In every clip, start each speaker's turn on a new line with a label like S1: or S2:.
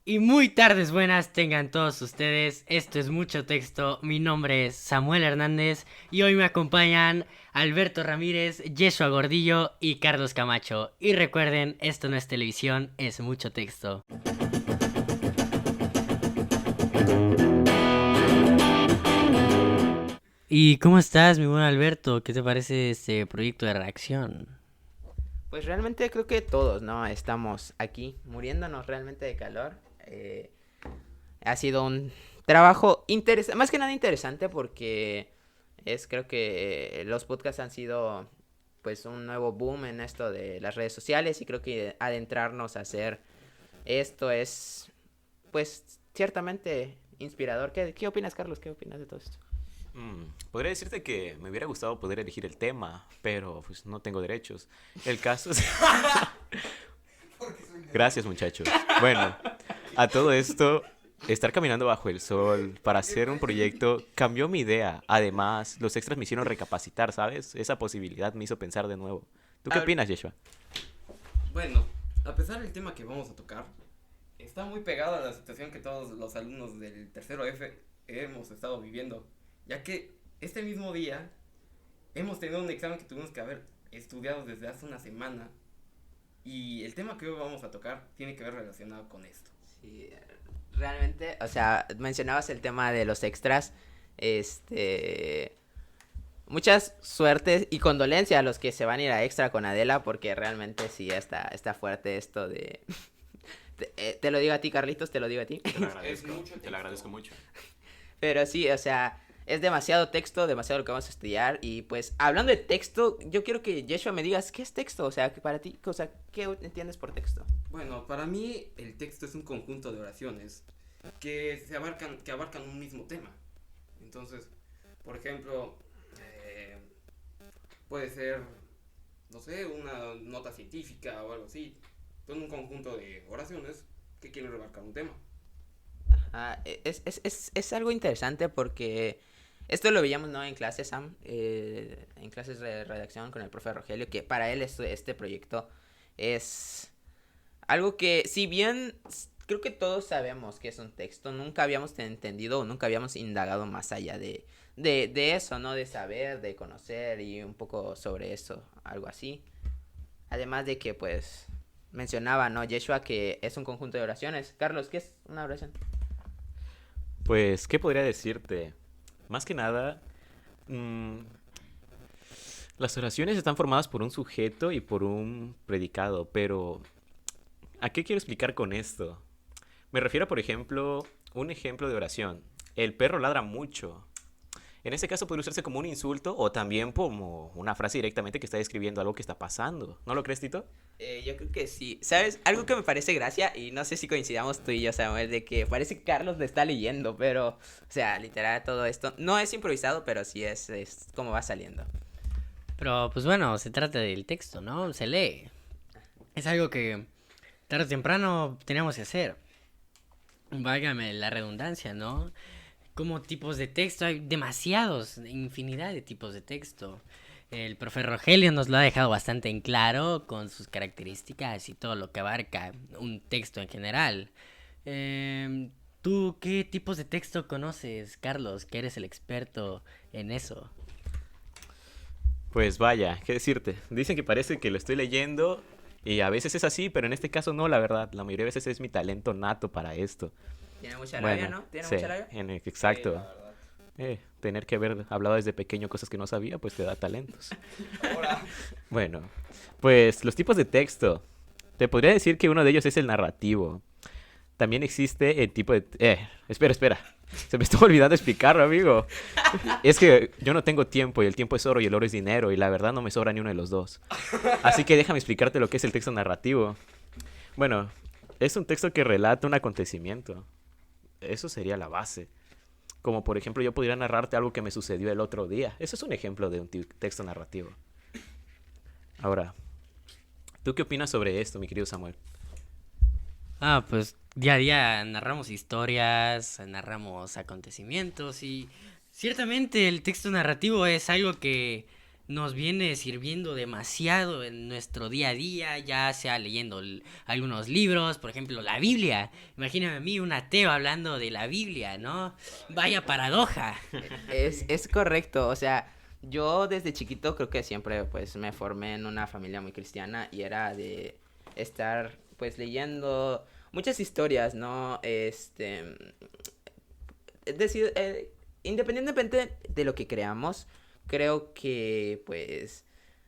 S1: Y muy tardes buenas tengan todos ustedes. Esto es Mucho Texto. Mi nombre es Samuel Hernández y hoy me acompañan Alberto Ramírez, Yeshua Gordillo y Carlos Camacho. Y recuerden, esto no es televisión, es Mucho Texto. ¿Y cómo estás, mi buen Alberto? ¿Qué te parece este proyecto de reacción?
S2: Pues realmente creo que todos, ¿no? Estamos aquí muriéndonos realmente de calor. Eh, Ha sido un trabajo interesante, más que nada interesante porque creo que los podcasts han sido pues un nuevo boom en esto de las redes sociales y creo que adentrarnos a hacer esto es pues ciertamente inspirador. ¿Qué opinas, Carlos? ¿Qué opinas de todo esto?
S3: Podría decirte que me hubiera gustado poder elegir el tema, pero pues no tengo derechos. El caso es... Gracias, muchachos. Bueno, a todo esto, estar caminando bajo el sol para hacer un proyecto cambió mi idea. Además, los extras me hicieron recapacitar, ¿sabes? Esa posibilidad me hizo pensar de nuevo. ¿Tú qué
S4: A ver,
S3: opinas, Yeshua?
S4: bueno, a pesar del tema que vamos a tocar, está muy pegado a la situación que todos los alumnos del tercero F hemos estado viviendo, ya que este mismo día hemos tenido un examen que tuvimos que haber estudiado desde hace una semana y el tema que hoy vamos a tocar tiene que ver relacionado con esto.
S2: Sí, realmente, o sea, mencionabas el tema de los extras. Este, Muchas suertes y condolencias a los que se van a ir a extra con Adela, porque realmente sí está fuerte esto de... Te lo digo a ti, Carlitos, te lo digo a ti.
S3: Te lo
S4: Es
S3: agradezco,
S4: mucho
S3: te lo
S4: texto.
S3: agradezco mucho.
S2: Pero sí, o sea, es demasiado texto, demasiado lo que vamos a estudiar. Y pues, hablando de texto, yo quiero que Yeshua me digas, ¿qué es texto? O sea, que para ti, o sea, ¿qué entiendes por texto?
S4: Bueno, para mí el texto es un conjunto de oraciones que abarcan un mismo tema. Entonces, por ejemplo, eh, puede ser, no sé, una nota científica o algo así. Son un conjunto de oraciones que quieren remarcar un tema.
S2: Es algo interesante porque esto lo veíamos, ¿no? En clases, Sam, en clases de redacción con el profe Rogelio, que para él este proyecto es algo que, si bien creo que todos sabemos que es un texto, nunca habíamos entendido o nunca habíamos indagado más allá de eso, ¿no? De saber, de conocer y un poco sobre eso, algo así. Además de que, pues, mencionaba, ¿no? Yeshua, que es un conjunto de oraciones. Carlos, ¿qué es una oración?
S3: Pues, ¿qué podría decirte? Más que nada, mm, las oraciones están formadas por un sujeto y por un predicado, pero ¿a qué quiero explicar con esto? Me refiero, por ejemplo, un ejemplo de oración. El perro ladra mucho. En ese caso puede usarse como un insulto o también como una frase directamente que está describiendo algo que está pasando. ¿No lo crees, Tito?
S2: Yo creo que sí. ¿Sabes? Algo que me parece gracia, y no sé si coincidamos tú y yo, Samuel, de que parece que Carlos le está leyendo, pero, o sea, literal, todo esto no es improvisado, pero sí es como va saliendo.
S1: Pero pues bueno, se trata del texto, ¿no? Se lee. Es algo que tarde o temprano tenemos que hacer. Válgame la redundancia, ¿no? Como tipos de texto, hay demasiados, infinidad de tipos de texto. El profe Rogelio nos lo ha dejado bastante en claro con sus características y todo lo que abarca un texto en general. ¿Tú qué tipos de texto conoces, Carlos? Que eres el experto en eso.
S3: Pues vaya, ¿qué decirte? Dicen que parece que lo estoy leyendo y a veces es así, pero en este caso no, la verdad. La mayoría de veces es mi talento nato para esto.
S2: Tiene mucha labia,
S3: Bueno,
S2: ¿no? Tiene
S3: sí,
S2: mucha labia.
S4: Sí,
S3: exacto.
S4: la verdad.
S3: Tener que haber hablado desde pequeño cosas que no sabía, pues te da talentos.
S4: Ahora,
S3: Bueno, pues los tipos de texto. Te podría decir que uno de ellos es el narrativo. También existe el tipo de... espera. Se me está olvidando explicarlo, amigo. Es que yo no tengo tiempo y el tiempo es oro y el oro es dinero y la verdad no me sobra ni uno de los dos. Así que déjame explicarte lo que es el texto narrativo. Bueno, es un texto que relata un acontecimiento. Eso sería la base. Como por ejemplo yo podría narrarte algo que me sucedió el otro día. Eso es un ejemplo de un texto narrativo. Ahora, ¿tú qué opinas sobre esto, mi querido Samuel?
S1: Pues día a día narramos historias, narramos acontecimientos y ciertamente el texto narrativo es algo que nos viene sirviendo demasiado en nuestro día a día, ya sea leyendo algunos libros, por ejemplo, la Biblia. Imagíname a mí, un ateo hablando de la Biblia, ¿no? Vaya paradoja.
S2: Es correcto, o sea, yo desde chiquito creo que siempre pues me formé en una familia muy cristiana y era de estar pues leyendo muchas historias, ¿no? Es decir, independientemente de lo que creamos, creo que pues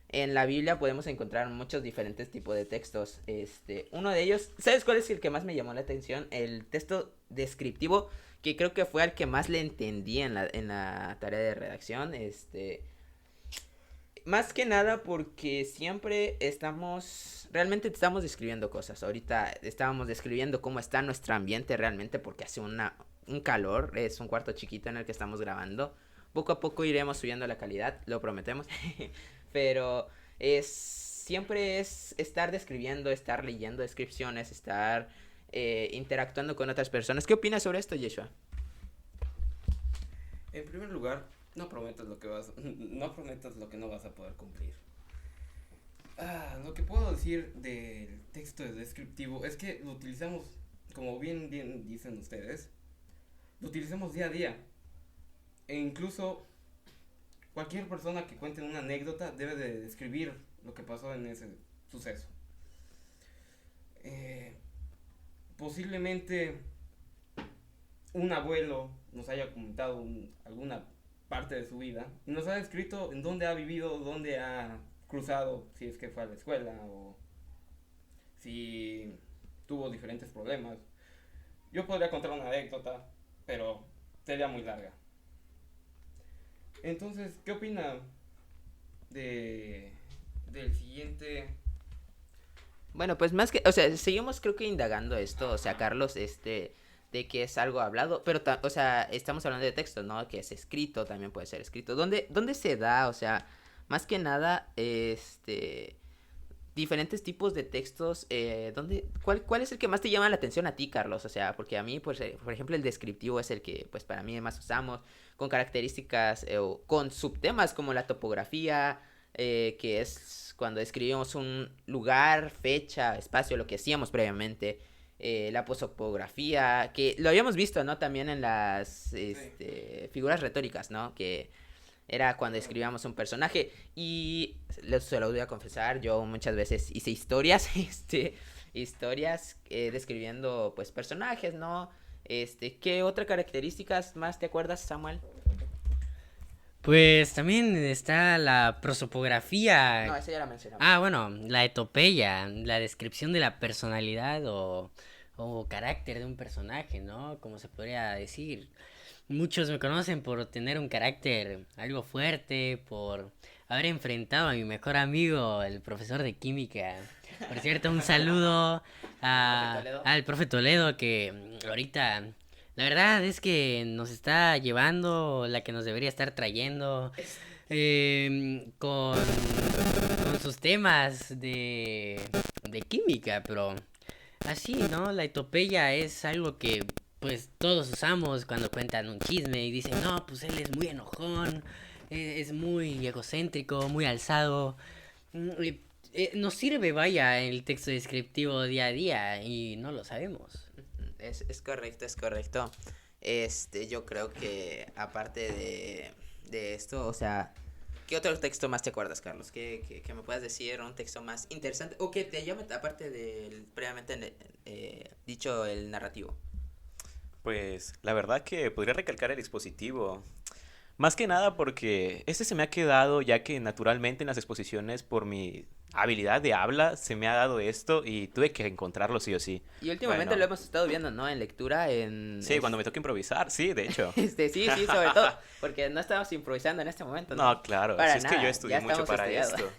S2: en la Biblia podemos encontrar muchos diferentes tipos de textos. Uno de ellos, ¿sabes cuál es el que más me llamó la atención? El texto descriptivo, que creo que fue al que más le entendí en la tarea de redacción. Más que nada porque siempre realmente estamos describiendo cosas. Ahorita estábamos describiendo cómo está nuestro ambiente realmente porque hace un calor, es un cuarto chiquito en el que estamos grabando. Poco a poco iremos subiendo la calidad, lo prometemos. Pero siempre es estar describiendo, estar leyendo descripciones, estar interactuando con otras personas. ¿Qué opinas sobre esto, Yeshua?
S4: En primer lugar, no prometas no prometas lo que no vas a poder cumplir. Lo que puedo decir del texto descriptivo es que lo utilizamos, como bien dicen ustedes, lo utilizamos día a día. E incluso cualquier persona que cuente una anécdota debe de describir lo que pasó en ese suceso. Posiblemente un abuelo nos haya comentado alguna parte de su vida y nos ha descrito en dónde ha vivido, dónde ha cruzado, si es que fue a la escuela o si tuvo diferentes problemas. Yo podría contar una anécdota, pero sería muy larga. Entonces, ¿qué opina del siguiente?
S2: Bueno, pues más que, o sea, seguimos creo que indagando esto, o sea, Carlos, de que es algo hablado, pero, o sea, estamos hablando de texto, ¿no? Que es escrito, también puede ser escrito. ¿Dónde se da? O sea, más que nada, diferentes tipos de textos, ¿cuál es el que más te llama la atención a ti, Carlos? O sea, porque a mí, pues, por ejemplo, el descriptivo es el que, pues, para mí más usamos, con características, o con subtemas como la topografía, que es cuando describimos un lugar, fecha, espacio, lo que hacíamos previamente, la posopografía, que lo habíamos visto, ¿no? También en las figuras retóricas, ¿no? Que era cuando escribíamos un personaje. Y se lo voy a confesar, yo muchas veces hice historias, historias describiendo pues personajes, ¿no? ¿Qué otras características más te acuerdas, Samuel?
S1: Pues también está la prosopografía.
S2: No, esa ya la mencionamos.
S1: Bueno, la etopeya, la descripción de la personalidad o carácter de un personaje, ¿no? Como se podría decir. Muchos me conocen por tener un carácter algo fuerte, por haber enfrentado a mi mejor amigo, el profesor de química. Por cierto, un saludo al profe Toledo, que ahorita la verdad es que nos está llevando la que nos debería estar trayendo, con sus temas de química, pero así, ¿no? La etopeya es algo que pues todos usamos cuando cuentan un chisme y dicen, no, pues él es muy enojón, es muy egocéntrico, muy alzado. Nos sirve, vaya, el texto descriptivo día a día y no lo sabemos.
S2: Es correcto, es correcto. Yo creo que aparte de esto, o sea, ¿qué otro texto más te acuerdas, Carlos? Que me puedas decir un texto más interesante o que te llame aparte del previamente dicho el narrativo.
S3: Pues la verdad que podría recalcar el expositivo. Más que nada porque este se me ha quedado ya que naturalmente en las exposiciones por mi habilidad de habla se me ha dado esto y tuve que encontrarlo sí o sí.
S2: Y últimamente
S3: Bueno,
S2: lo hemos estado viendo, ¿no? En lectura,
S3: sí, cuando me toca improvisar, sí, de hecho.
S2: Sí, sobre todo, porque no estamos improvisando en este momento, ¿no?
S3: No, claro,
S2: Para
S3: si es que
S2: nada,
S3: yo
S2: ya
S3: estudié mucho
S2: estamos
S3: para
S2: estudiados.
S3: esto.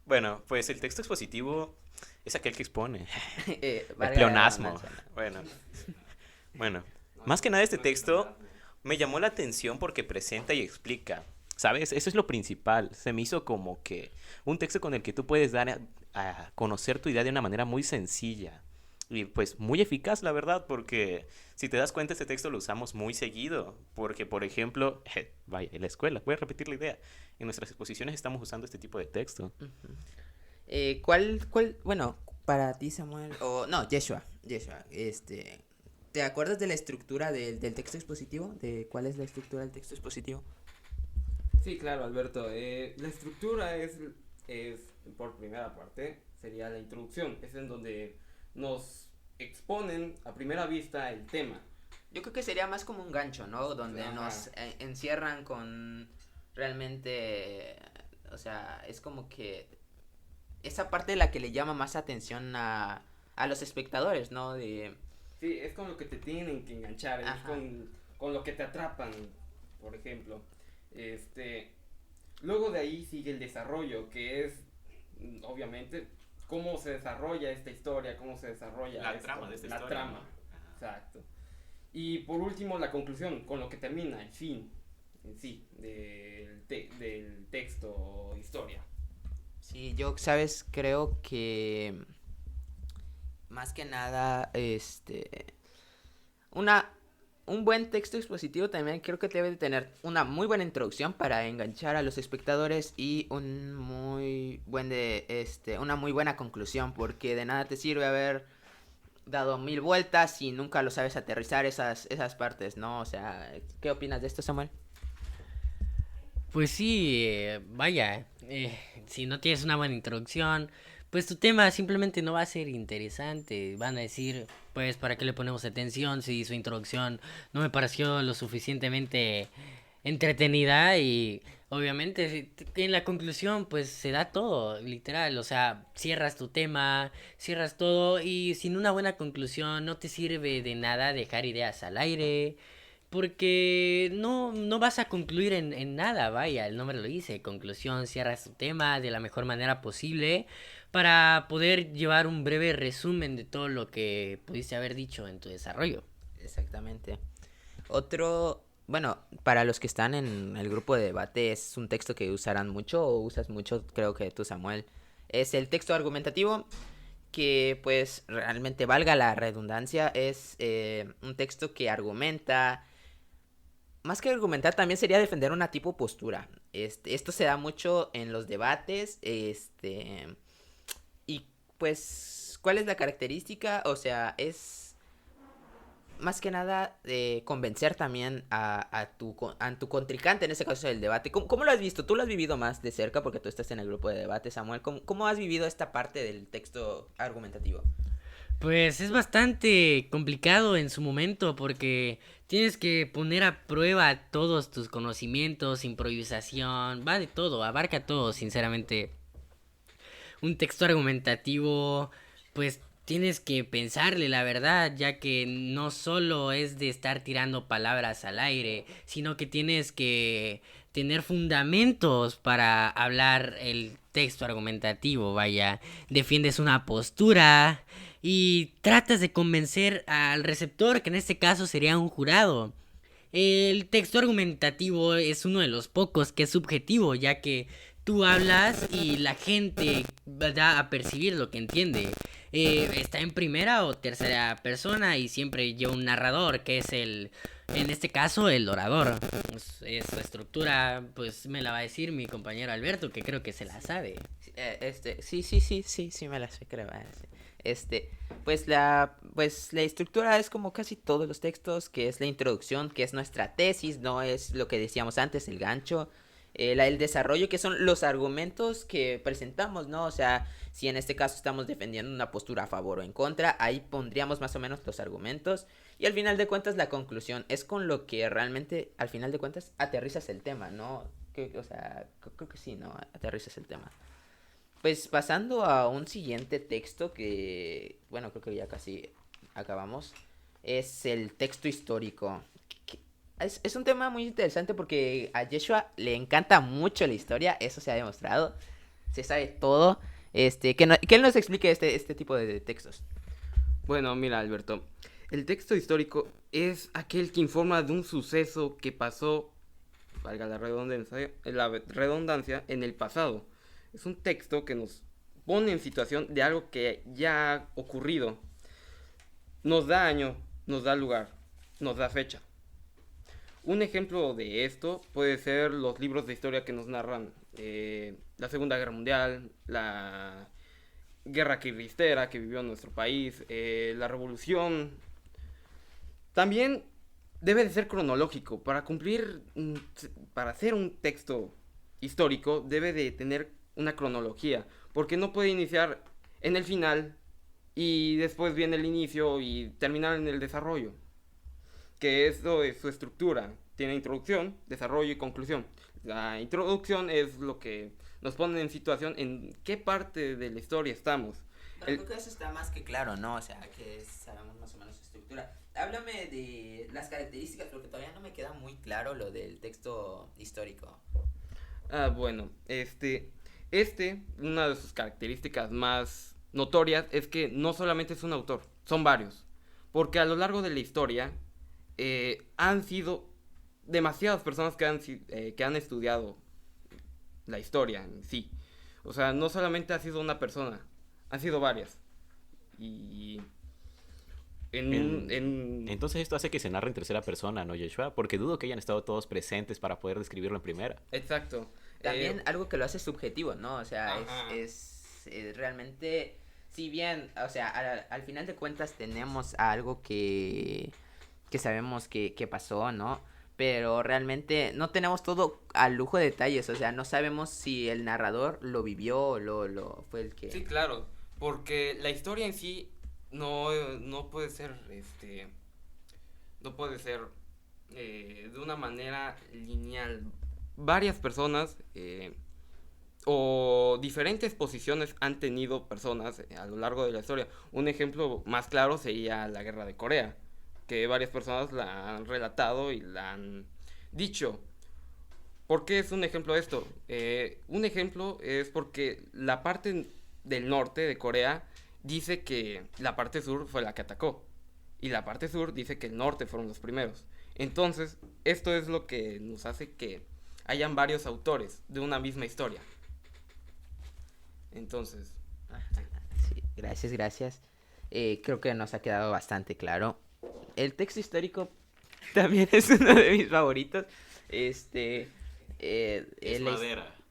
S3: Bueno, pues el texto expositivo es aquel que expone. El
S2: Valga la
S3: pleonasmo.
S2: redundancia.
S3: Bueno, más que nada este texto me llamó la atención porque presenta y explica, ¿sabes? Eso es lo principal. Se me hizo como que un texto con el que tú puedes dar a conocer tu idea de una manera muy sencilla. Y pues muy eficaz, la verdad, porque si te das cuenta, este texto lo usamos muy seguido. Porque, por ejemplo, vaya, en la escuela, voy a repetir la idea. En nuestras exposiciones estamos usando este tipo de texto.
S2: Ujú. Bueno, para ti, Samuel, o no, Yeshua, ¿te acuerdas de la estructura del texto expositivo? ¿De cuál es la estructura del texto expositivo?
S4: Sí, claro, Alberto. La estructura es, por primera parte, sería la introducción. Es en donde nos exponen a primera vista el tema.
S2: Yo creo que sería más como un gancho, ¿no? Donde
S4: Ajá.
S2: nos encierran con realmente, o sea, es como que esa parte de la que le llama más atención a los espectadores, ¿no?
S4: Sí, es con lo que te tienen que enganchar, es
S2: Ajá.
S4: con lo que te atrapan, por ejemplo. Luego de ahí sigue el desarrollo, que es, obviamente, cómo se desarrolla esta historia, cómo se desarrolla
S3: La
S4: esto,
S3: trama de esta
S4: la
S3: historia,
S4: trama.
S3: ¿no?
S4: Exacto. Y por último, la conclusión, con lo que termina, el fin, en sí, del texto o historia.
S2: Sí, yo, sabes, creo que más que nada, una, un buen texto expositivo también creo que debe de tener una muy buena introducción para enganchar a los espectadores y una muy buena conclusión, porque de nada te sirve haber dado 1000 vueltas y nunca lo sabes aterrizar esas partes, ¿no? O sea, ¿qué opinas de esto, Samuel?
S1: Pues sí, vaya, si no tienes una buena introducción, pues tu tema simplemente no va a ser interesante. Van a decir, pues, ¿para qué le ponemos atención si su introducción no me pareció lo suficientemente entretenida? Y obviamente en la conclusión, pues, se da todo, literal. O sea, cierras tu tema, cierras todo y sin una buena conclusión no te sirve de nada dejar ideas al aire. Porque no vas a concluir en nada, vaya, el nombre lo dice, conclusión, cierras tu tema de la mejor manera posible para poder llevar un breve resumen de todo lo que pudiste haber dicho en tu desarrollo.
S2: Exactamente. Bueno, para los que están en el grupo de debate, es un texto que usarán mucho o usas mucho, creo que tú, Samuel. Es el texto argumentativo que, pues, realmente valga la redundancia, es un texto que argumenta. Más que argumentar, también sería defender una tipo postura. Esto se da mucho en los debates, y pues, ¿cuál es la característica? O sea, es más que nada convencer también a tu contrincante, en este caso del debate. ¿Cómo lo has visto? Tú lo has vivido más de cerca porque tú estás en el grupo de debate, Samuel. ¿Cómo has vivido esta parte del texto argumentativo?
S1: Pues es bastante complicado en su momento porque tienes que poner a prueba todos tus conocimientos, improvisación, va de todo, abarca todo, sinceramente. Un texto argumentativo, pues tienes que pensarle la verdad, ya que no solo es de estar tirando palabras al aire, sino que tienes que tener fundamentos para hablar el texto argumentativo, vaya, defiendes una postura y tratas de convencer al receptor, que en este caso sería un jurado. El texto argumentativo es uno de los pocos que es subjetivo, ya que tú hablas y la gente da a percibir lo que entiende. Está en primera o tercera persona y siempre lleva un narrador, que es en este caso, el orador. Su estructura, pues me la va a decir mi compañero Alberto, que creo que se la sabe.
S2: Sí, me la sé, creo. Sí. Pues la estructura es como casi todos los textos, que es la introducción, que es nuestra tesis, no es lo que decíamos antes, el gancho, el desarrollo, que son los argumentos que presentamos, ¿no? O sea, si en este caso estamos defendiendo una postura a favor o en contra, ahí pondríamos más o menos los argumentos. Y al final de cuentas la conclusión es con lo que realmente, al final de cuentas, aterrizas el tema, ¿no? O sea, creo que sí, ¿no? Aterrizas el tema. Pues pasando a un siguiente texto que, bueno, creo que ya casi acabamos, es el texto histórico. Es un tema muy interesante porque a Yeshua le encanta mucho la historia, eso se ha demostrado, se sabe todo. Que él nos explique este tipo de textos.
S4: Bueno, mira, Alberto, el texto histórico es aquel que informa de un suceso que pasó, valga la redundancia, en el pasado. Es un texto que nos pone en situación de algo que ya ha ocurrido. nos da año, nos da lugar, nos da fecha. Un ejemplo de esto puede ser los libros de historia que nos narran la Segunda Guerra Mundial, la guerra cristera que vivió nuestro país, la revolución. También debe de ser cronológico. Para hacer un texto histórico debe de tener una cronología, porque no puede iniciar en el final y después viene el inicio y terminar en el desarrollo, que eso es su estructura. Tiene introducción, desarrollo y conclusión. La introducción es lo que nos pone en situación en qué parte de la historia estamos.
S2: Creo que eso está más que claro, ¿no? O sea, que sabemos más o menos su estructura. Háblame de las características, porque todavía no me queda muy claro lo del texto histórico.
S4: Bueno, una de sus características más notorias es que no solamente es un autor, son varios. Porque a lo largo de la historia han sido demasiadas personas que han estudiado la historia en sí. O sea, no solamente ha sido una persona, han sido varias. Y
S3: Entonces esto hace que se narre en tercera persona, ¿no, Yeshua? Porque dudo que hayan estado todos presentes para poder describirlo en primera.
S4: Exacto.
S2: También algo que lo hace subjetivo, ¿no? O sea,
S4: Ajá.
S2: es realmente, si bien, o sea, al final de cuentas tenemos algo que sabemos que pasó, ¿no? Pero realmente no tenemos todo al lujo de detalles, o sea, no sabemos si el narrador lo vivió o lo fue el que...
S4: Sí, claro, porque la historia en sí no puede ser, no puede ser de una manera lineal. Varias personas o diferentes posiciones han tenido personas a lo largo de la historia. Un ejemplo más claro sería la Guerra de Corea, que varias personas la han relatado y la han dicho. ¿Por qué es un ejemplo esto? Un ejemplo es porque la parte del norte de Corea dice que la parte sur fue la que atacó. Y la parte sur dice que el norte fueron los primeros. Entonces, esto es lo que nos hace que hayan varios autores de una misma historia. Entonces,
S2: Sí, gracias. Creo que nos ha quedado bastante claro. El texto histórico también es uno de mis favoritos.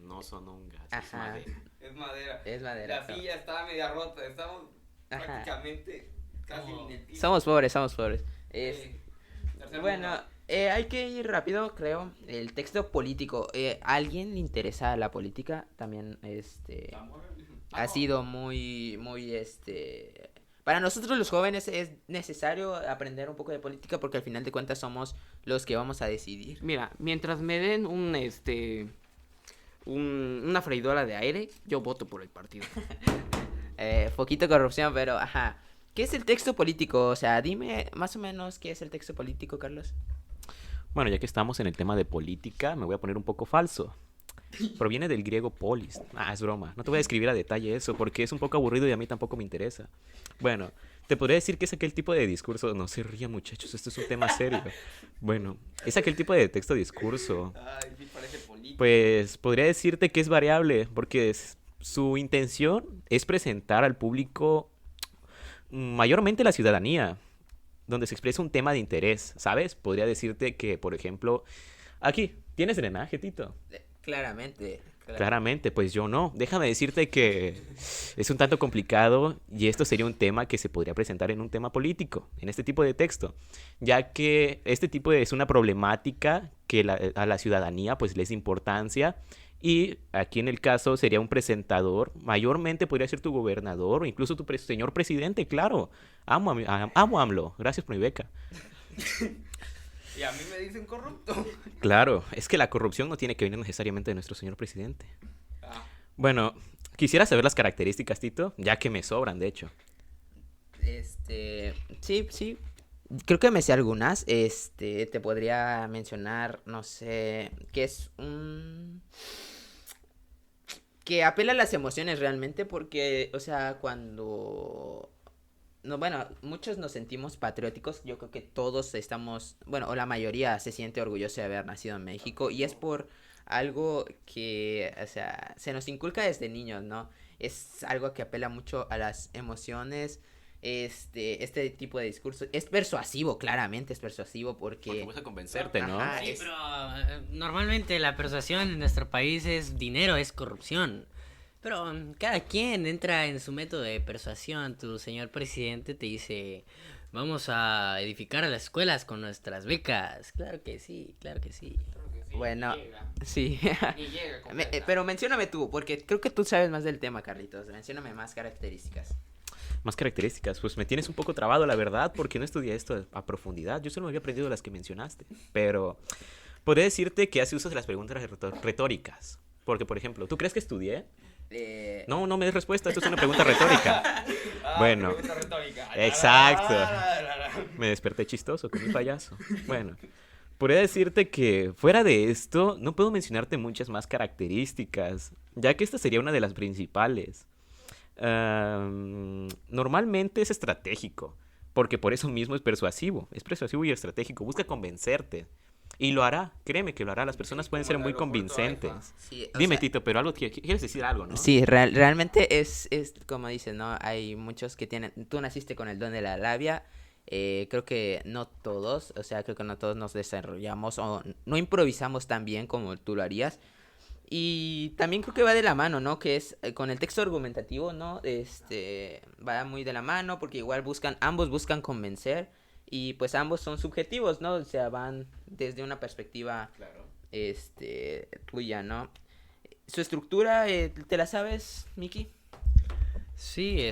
S3: no son ungas,
S2: Ajá.
S4: es madera.
S2: Es madera.
S4: La silla está media rota. Estamos
S2: Ajá.
S4: prácticamente casi en el piso.
S2: Somos pobres.
S4: Tercer
S2: Bueno,
S4: mundo.
S2: hay que ir rápido, creo. El texto político. ¿A alguien le interesa la política? También, ha sido muy, para nosotros los jóvenes es necesario aprender un poco de política porque al final de cuentas somos los que vamos a decidir.
S4: Mira, mientras me den una freidora de aire, yo voto por el partido.
S2: Poquito corrupción, pero ajá. ¿Qué es el texto político? O sea, dime más o menos qué es el texto político, Carlos.
S3: Bueno, ya que estamos en el tema de política, me voy a poner un poco falso. Proviene del griego polis. Es broma. No te voy a describir a detalle eso porque es un poco aburrido y a mí tampoco me interesa. Bueno, te podría decir que es aquel tipo de discurso... No se rían, muchachos, esto es un tema serio. Bueno, es aquel tipo de texto discurso.
S4: Ay, sí parece político.
S3: Pues podría decirte que es variable porque su intención es presentar al público, mayormente la ciudadanía, donde se expresa un tema de interés, ¿sabes? Podría decirte que, por ejemplo, aquí, ¿tienes drenaje, Tito?
S2: Claramente.
S3: Claramente, pues yo no. Déjame decirte que es un tanto complicado y esto sería un tema que se podría presentar en un tema político, en este tipo de texto, ya que este tipo es una problemática que a la ciudadanía pues le es importancia y aquí en el caso sería un presentador, mayormente podría ser tu gobernador o incluso tu señor presidente, claro. Amo a AMLO, gracias por mi beca.
S4: Y a mí me dicen corrupto.
S3: Claro, es que la corrupción no tiene que venir necesariamente de nuestro señor presidente.
S4: Ah,
S3: Bueno, quisiera saber las características, Tito, ya que me sobran, de hecho.
S2: Sí. Creo que me sé algunas. Te podría mencionar, no sé, que es un... que apela a las emociones realmente porque, o sea, cuando... No, bueno, muchos nos sentimos patrióticos. Yo creo que todos estamos, bueno, o la mayoría se siente orgulloso de haber nacido en México y es por algo que, o sea, se nos inculca desde niños, ¿no? Es algo que apela mucho a las emociones. este tipo de discurso. Es persuasivo, claramente es persuasivo
S3: Porque
S2: porque...
S3: busca convencerte, ¿no?
S2: Ajá.
S1: Sí,
S2: es-
S1: pero normalmente la persuasión en nuestro país es dinero, es corrupción. Pero cada quien entra en su método de persuasión. Tu señor presidente te dice, vamos a edificar las escuelas con nuestras becas. Claro que sí, claro que sí.
S2: Bueno,
S4: Ni llega,
S2: sí.
S4: ni llega
S2: Pero mencióname tú, porque creo que tú sabes más del tema, Carlitos. Mencióname más características.
S3: Más características, pues me tienes un poco trabado, la verdad, porque no estudié esto a profundidad. Yo solo me había aprendido las que mencionaste. Pero podría decirte que hace uso de las preguntas retóricas. Porque, por ejemplo, ¿tú crees que estudié? No, no me des respuesta, esto es una pregunta retórica. Bueno,
S4: pregunta retórica.
S3: exacto. Me desperté chistoso con mi payaso. Bueno, podría decirte que fuera de esto, no puedo mencionarte muchas más características, ya que esta sería una de las principales. Normalmente es estratégico, porque por eso mismo es persuasivo y estratégico, busca convencerte. Y lo hará, créeme que lo hará, las personas
S4: Sí,
S3: pueden
S4: como
S3: ser
S4: el
S3: muy
S4: aeropuerto
S3: convincentes.
S4: AIFA.
S2: Sí, o
S3: Dime,
S2: sea,
S3: Tito, pero algo quieres decir algo, ¿no?
S2: sí, realmente es como dices, ¿no? Hay muchos que tienen... Tú naciste con el don de la labia. Creo que no todos, o sea, creo que no todos nos desarrollamos o no improvisamos tan bien como tú lo harías. Y también creo que va de la mano, ¿no? Que es con el texto argumentativo, ¿no? Va muy de la mano porque igual ambos buscan convencer y pues ambos son subjetivos, ¿no? O sea, van desde una perspectiva,
S3: Claro.
S2: tuya, ¿no? Su estructura, ¿te la sabes, Miki?
S1: Sí,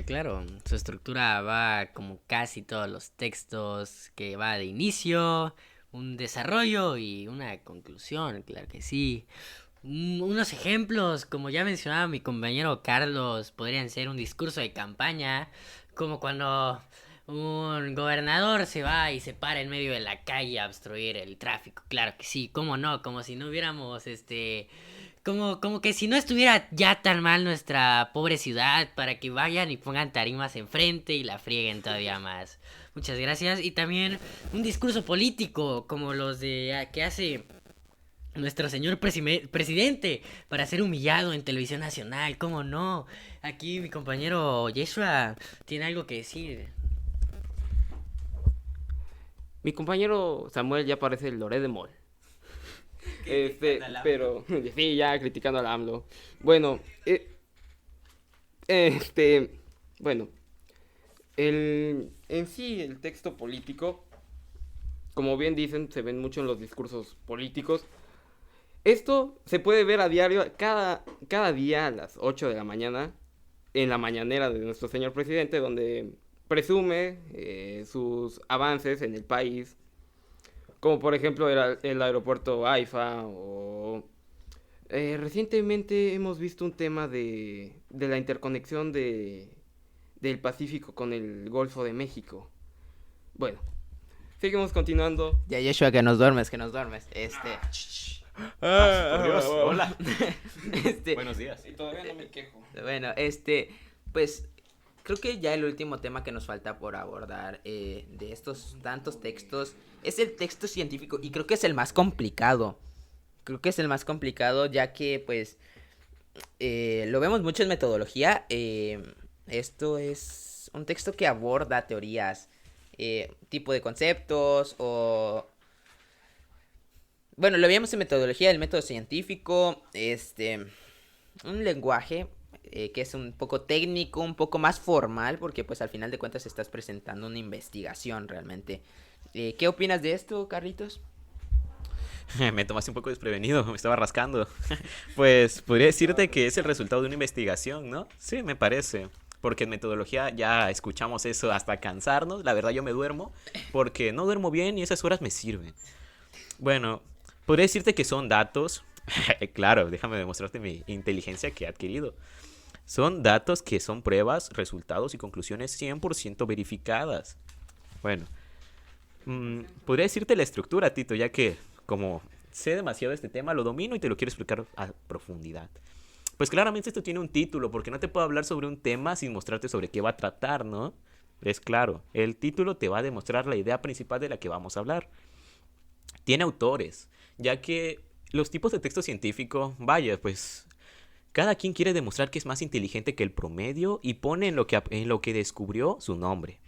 S1: claro, su estructura va como casi todos los textos, que va de inicio, un desarrollo y una conclusión, claro que sí. Unos ejemplos, como ya mencionaba mi compañero Carlos, podrían ser un discurso de campaña, como cuando un gobernador se va y se para en medio de la calle a obstruir el tráfico, claro que sí, cómo no, como si no hubiéramos, como que si no estuviera ya tan mal nuestra pobre ciudad, para que vayan y pongan tarimas enfrente y la frieguen todavía más. Muchas gracias. Y también un discurso político, como los de que hace nuestro señor presidente para ser humillado en televisión nacional, ¿cómo no? Aquí mi compañero Yeshua tiene algo que decir.
S5: Mi compañero Samuel ya parece el Loré de Mol. Pero sí, ya criticando al AMLO. Bueno, bueno, en sí el texto político, como bien dicen, se ven mucho en los discursos políticos. Esto se puede ver a diario, cada día a las 8 de la mañana, en la mañanera de nuestro señor presidente, donde presume sus avances en el país, como por ejemplo el aeropuerto AIFA o... recientemente hemos visto un tema de la interconexión del Pacífico con el Golfo de México. Bueno, seguimos continuando.
S2: Ya, Yeshua, que nos duermes,
S3: Por Dios, hola.
S2: Este,
S3: Buenos días.
S4: Y todavía no me quejo.
S2: Bueno, pues creo que ya el último tema que nos falta por abordar de estos tantos textos es el texto científico y creo que es el más complicado. Creo que es el más complicado ya que pues lo vemos mucho en metodología. Esto es un texto que aborda teorías, tipo de conceptos o... Bueno, lo veíamos en metodología, el método científico, un lenguaje que es un poco técnico, un poco más formal, porque pues al final de cuentas estás presentando una investigación realmente. ¿Qué opinas de esto, Carlitos?
S3: Me tomaste un poco desprevenido, me estaba rascando. Pues podría decirte que es el resultado de una investigación, ¿no? Sí, me parece. Porque en metodología ya escuchamos eso hasta cansarnos. La verdad yo me duermo porque no duermo bien y esas horas me sirven. Bueno, podría decirte que son datos. Claro, déjame demostrarte mi inteligencia que he adquirido. Son datos que son pruebas, resultados y conclusiones 100% verificadas. Bueno, podría decirte la estructura, Tito, ya que como sé demasiado de este tema, lo domino y te lo quiero explicar a profundidad. Pues claramente esto tiene un título, porque no te puedo hablar sobre un tema sin mostrarte sobre qué va a tratar, ¿no? Es claro, el título te va a demostrar la idea principal de la que vamos a hablar. Tiene autores, ya que los tipos de texto científico, vaya, pues Cada quien quiere demostrar que es más inteligente que el promedio y pone en lo que descubrió su nombre.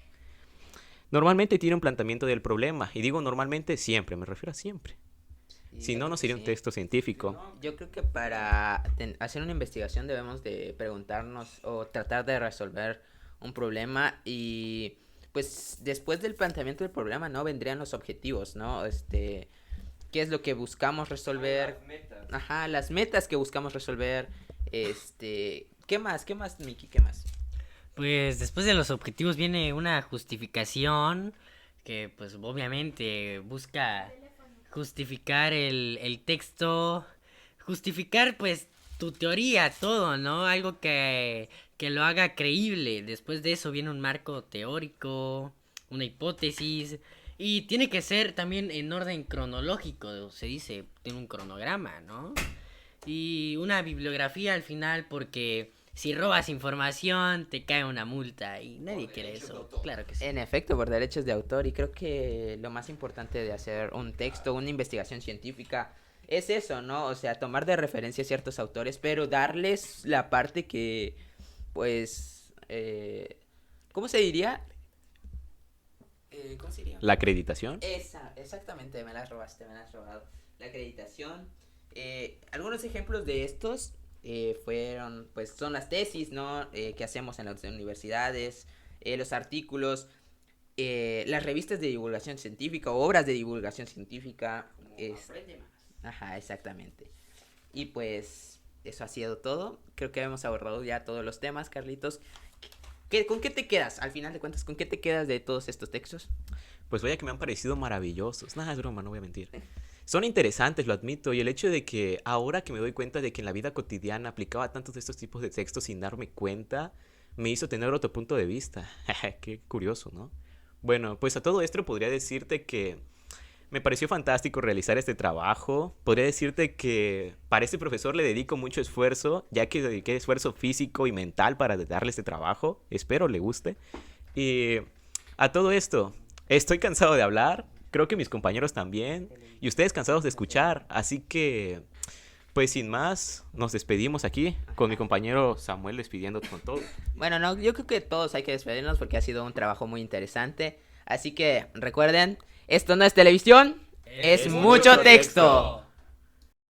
S3: Normalmente tiene un planteamiento del problema, y digo normalmente siempre, me refiero a siempre. Si no, no sería un texto científico.
S2: Yo creo que para hacer una investigación debemos de preguntarnos o tratar de resolver un problema y pues después del planteamiento del problema, ¿no? Vendrían los objetivos, ¿no? ¿Qué es lo que buscamos resolver?
S5: Las metas.
S2: Ajá, las metas que buscamos resolver. ¿Qué más, Miki? ¿Qué más?
S1: Pues después de los objetivos viene una justificación que pues obviamente busca justificar el texto, justificar pues tu teoría, todo, ¿no? Algo que lo haga creíble. Después de eso viene un marco teórico, una hipótesis y tiene que ser también en orden cronológico, se dice, tiene un cronograma, ¿no? Y una bibliografía al final porque si robas información te cae una multa y nadie
S4: Por
S1: quiere
S4: derechos de
S1: eso.
S4: autor.
S1: Claro que sí.
S2: En efecto, por derechos de autor, y creo que lo más importante de hacer un texto, una investigación científica, es eso, ¿no? O sea, tomar de referencia ciertos autores, pero darles la parte que, pues, ¿cómo se diría? ¿Cómo se diría?
S3: La acreditación.
S2: Exactamente, me la has robado. La acreditación. Algunos ejemplos de estos fueron, pues, son las tesis, ¿no? Que hacemos en las universidades, los artículos, las revistas de divulgación científica, o obras de divulgación científica. Ajá, exactamente. Y pues, eso ha sido todo. Creo que hemos abordado ya todos los temas, Carlitos. ¿Con qué te quedas? Al final de cuentas, ¿con qué te quedas de todos estos textos?
S3: Pues vaya que me han parecido maravillosos. Nada, es broma, no voy a mentir. Son interesantes, lo admito, y el hecho de que ahora que me doy cuenta de que en la vida cotidiana aplicaba tantos de estos tipos de textos sin darme cuenta, me hizo tener otro punto de vista. Qué curioso, ¿no? Bueno, pues a todo esto podría decirte que me pareció fantástico realizar este trabajo. Podría decirte que para este profesor le dedico mucho esfuerzo, ya que dediqué esfuerzo físico y mental para darle este trabajo. Espero le guste. Y a todo esto, estoy cansado de hablar. Creo que mis compañeros también. Y ustedes cansados de escuchar. Así que, pues sin más, nos despedimos aquí con mi compañero Samuel despidiendo con todo.
S2: Bueno, no, yo creo que todos hay que despedirnos porque ha sido un trabajo muy interesante. Así que recuerden, esto no es televisión, es mucho texto.